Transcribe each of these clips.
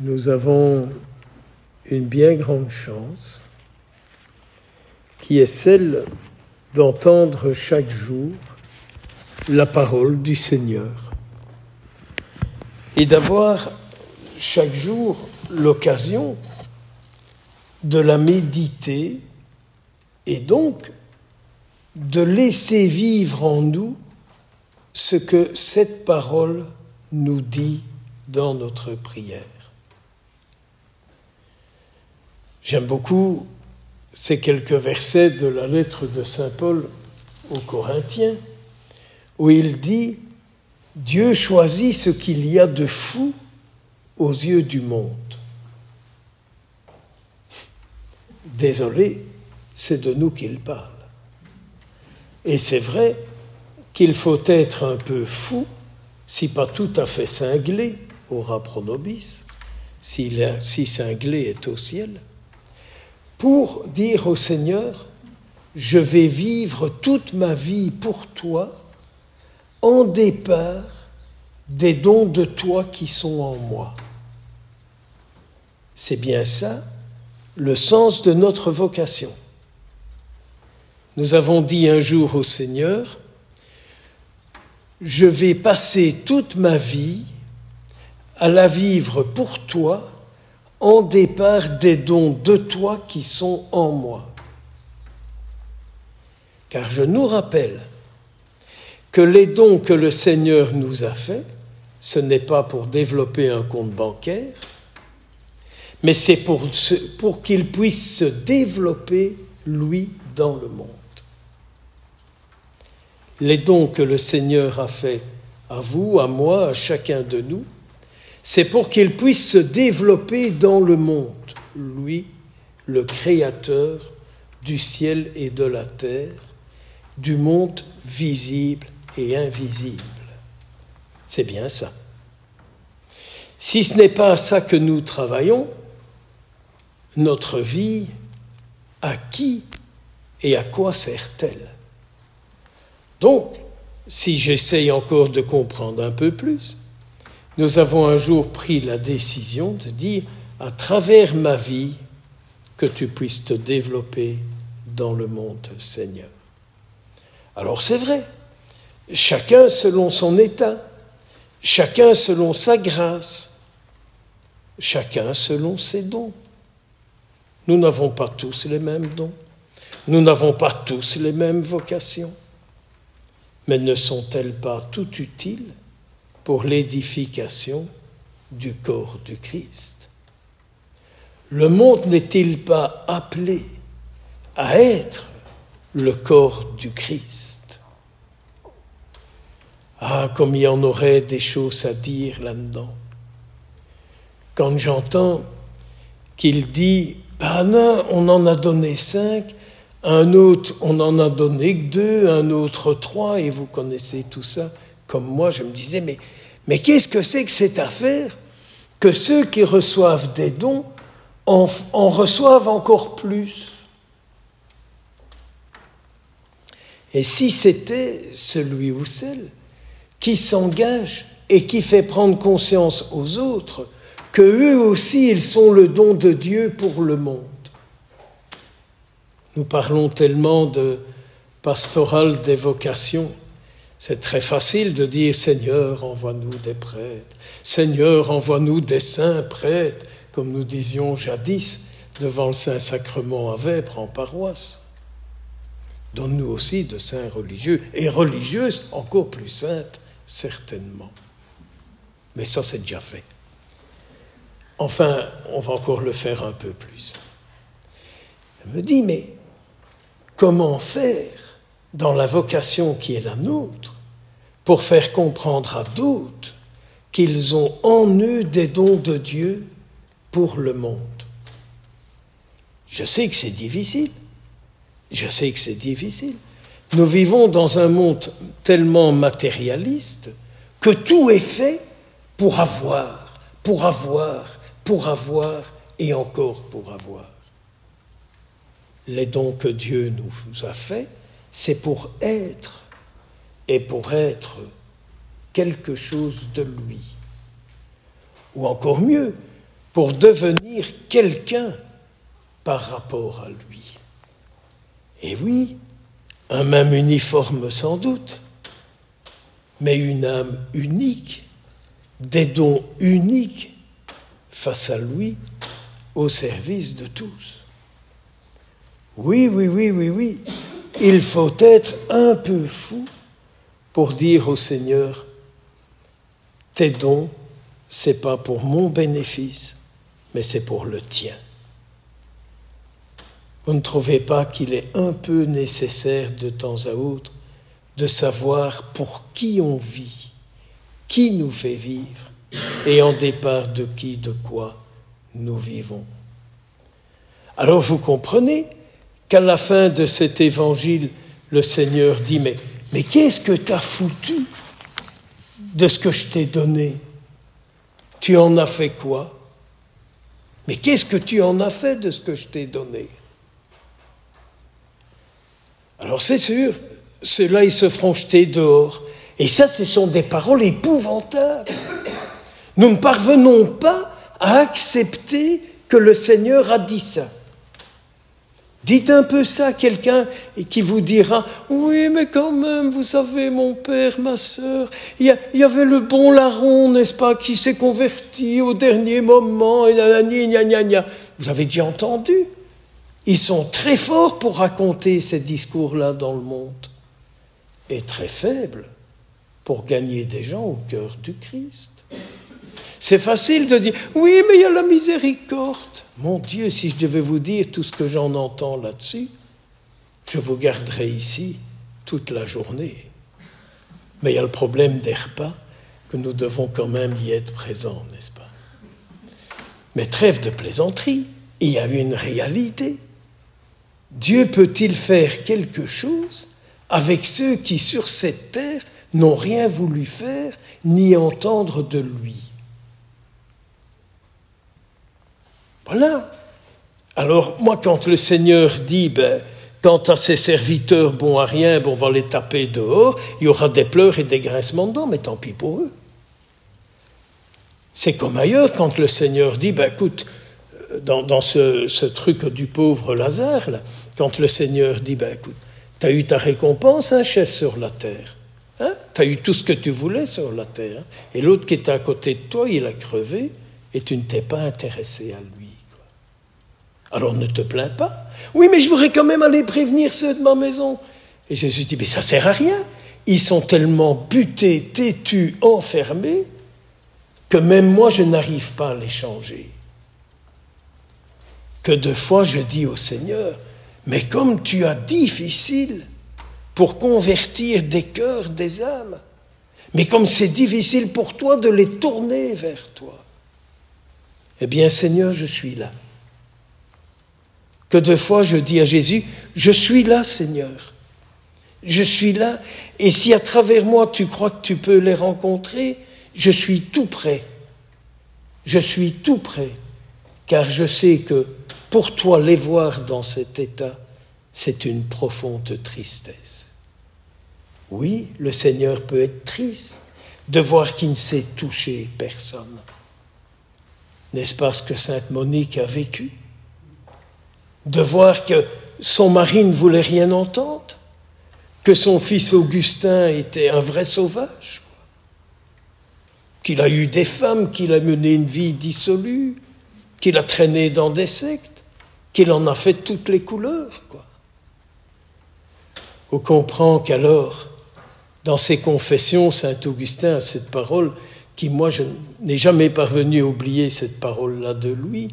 nous avons une bien grande chance qui est celle d'entendre chaque jour la parole du Seigneur et d'avoir chaque jour l'occasion de la méditer et donc de laisser vivre en nous ce que cette parole nous dit dans notre prière. J'aime beaucoup ces quelques versets de la lettre de saint Paul aux Corinthiens, où il dit « Dieu choisit ce qu'il y a de fou aux yeux du monde. » Désolé, c'est de nous qu'il parle. Et c'est vrai qu'il faut être un peu fou, si pas tout à fait cinglé, ora pro nobis, si cinglé est au ciel, pour dire au Seigneur, je vais vivre toute ma vie pour toi, en départ des dons de toi qui sont en moi. C'est bien ça, le sens de notre vocation. Nous avons dit un jour au Seigneur, je vais passer toute ma vie à la vivre pour toi, en départ des dons de toi qui sont en moi. Car je nous rappelle que les dons que le Seigneur nous a faits, ce n'est pas pour développer un compte bancaire, mais c'est pour qu'il puisse se développer, lui, dans le monde. Les dons que le Seigneur a faits à vous, à moi, à chacun de nous, c'est pour qu'il puisse se développer dans le monde, lui, le Créateur du ciel et de la terre, du monde visible et invisible. C'est bien ça. Si ce n'est pas à ça que nous travaillons, notre vie, à qui et à quoi sert-elle ? Donc, si j'essaye encore de comprendre un peu plus, nous avons un jour pris la décision de dire, à travers ma vie, que tu puisses te développer dans le monde, Seigneur. Alors c'est vrai, chacun selon son état, chacun selon sa grâce, chacun selon ses dons. Nous n'avons pas tous les mêmes dons, nous n'avons pas tous les mêmes vocations, mais ne sont-elles pas toutes utiles pour l'édification du corps du Christ? Le monde n'est-il pas appelé à être le corps du Christ? Ah, comme il y en aurait des choses à dire là-dedans. Quand j'entends qu'il dit, non, on en a donné 5, un autre, on en a donné que 2, un autre 3, et vous connaissez tout ça. Comme moi, je me disais, mais qu'est-ce que c'est que cette affaire que ceux qui reçoivent des dons en reçoivent encore plus? Et si c'était celui ou celle qui s'engage et qui fait prendre conscience aux autres que eux aussi, ils sont le don de Dieu pour le monde. Nous parlons tellement de pastoral des vocations. C'est très facile de dire « Seigneur, envoie-nous des prêtres. Seigneur, envoie-nous des saints prêtres », comme nous disions jadis devant le Saint-Sacrement à Vêpres en paroisse. Donne-nous aussi de saints religieux, et religieuses encore plus saintes, certainement. Mais ça, c'est déjà fait. Enfin, on va encore le faire un peu plus. Je me dis, mais comment faire dans la vocation qui est la nôtre pour faire comprendre à d'autres qu'ils ont en eux des dons de Dieu pour le monde? Je sais que c'est difficile. Je sais que c'est difficile. Nous vivons dans un monde tellement matérialiste que tout est fait pour avoir et encore pour avoir. Les dons que Dieu nous a faits, c'est pour être et pour être quelque chose de lui. Ou encore mieux, pour devenir quelqu'un par rapport à lui. Et oui, un même uniforme sans doute, mais une âme unique, des dons uniques face à lui, au service de tous. Oui, il faut être un peu fou pour dire au Seigneur, tes dons, c'est pas pour mon bénéfice, mais c'est pour le tien. Vous ne trouvez pas qu'il est un peu nécessaire de temps à autre de savoir pour qui on vit, qui nous fait vivre, et en départ de qui, de quoi nous vivons. Alors vous comprenez qu'à la fin de cet évangile, le Seigneur dit, mais qu'est-ce que tu as foutu de ce que je t'ai donné? Tu en as fait quoi? Mais qu'est-ce que tu en as fait de ce que je t'ai donné? Alors c'est sûr, ceux-là, ils se feront jeter dehors. Et ça, ce sont des paroles épouvantables. Nous ne parvenons pas à accepter que le Seigneur a dit ça. Dites un peu ça à quelqu'un qui vous dira « Oui, mais quand même, vous savez, mon père, ma sœur, il y avait le bon larron, n'est-ce pas, qui s'est converti au dernier moment, et gna, gna, gna. » Vous avez déjà entendu? Ils sont très forts pour raconter ces discours-là dans le monde, et très faibles pour gagner des gens au cœur du Christ. C'est facile de dire « Oui, mais il y a la miséricorde. » Mon Dieu, si je devais vous dire tout ce que j'en entends là-dessus, je vous garderais ici toute la journée. Mais il y a le problème des repas, que nous devons quand même y être présents, n'est-ce pas? Mais trêve de plaisanterie, il y a une réalité. Dieu peut-il faire quelque chose avec ceux qui, sur cette terre, n'ont rien voulu faire ni entendre de lui? Voilà. Alors, moi, quand le Seigneur dit, quant à ses serviteurs bons à rien, on va les taper dehors, il y aura des pleurs et des grincements de dents, mais tant pis pour eux. C'est comme ailleurs, quand le Seigneur dit, écoute, dans ce truc du pauvre Lazare, là, quand le Seigneur dit, écoute, tu as eu ta récompense, hein, chef, sur la terre. Hein? Tu as eu tout ce que tu voulais sur la terre. Hein? Et l'autre qui était à côté de toi, il a crevé, et tu ne t'es pas intéressé à lui. Alors ne te plains pas. Oui, mais je voudrais quand même aller prévenir ceux de ma maison. Et Jésus dit, mais ça sert à rien. Ils sont tellement butés, têtus, enfermés, que même moi, je n'arrive pas à les changer. Que de fois, je dis au Seigneur, mais comme tu as difficile pour convertir des cœurs, des âmes, mais comme c'est difficile pour toi de les tourner vers toi, eh bien, Seigneur, je suis là. Que de fois je dis à Jésus, je suis là, Seigneur. Je suis là, et si à travers moi tu crois que tu peux les rencontrer, je suis tout prêt. Je suis tout prêt, car je sais que pour toi, les voir dans cet état, c'est une profonde tristesse. Oui, le Seigneur peut être triste de voir qu'il ne sait toucher personne. N'est-ce pas ce que sainte Monique a vécu? De voir que son mari ne voulait rien entendre, que son fils Augustin était un vrai sauvage, qu'il a eu des femmes, qu'il a mené une vie dissolue, qu'il a traîné dans des sectes, qu'il en a fait toutes les couleurs, quoi. On comprend qu'alors, dans ses confessions, saint Augustin a cette parole qui, moi, je n'ai jamais parvenu à oublier cette parole-là de lui,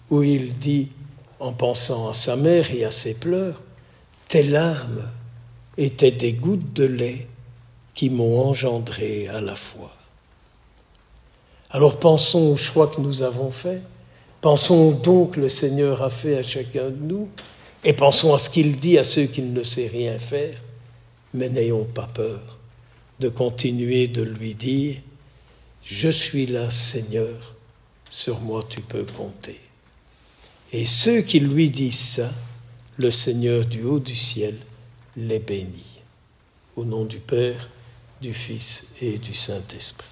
où il dit, en pensant à sa mère et à ses pleurs, « Tes larmes étaient des gouttes de lait qui m'ont engendré à la foi. » Alors pensons au choix que nous avons fait, pensons au don que le Seigneur a fait à chacun de nous, et pensons à ce qu'il dit à ceux qui ne savent rien faire, mais n'ayons pas peur de continuer de lui dire « Je suis là, Seigneur, sur moi tu peux compter. » Et ceux qui lui disent ça, le Seigneur du haut du ciel les bénit. Au nom du Père, du Fils et du Saint-Esprit.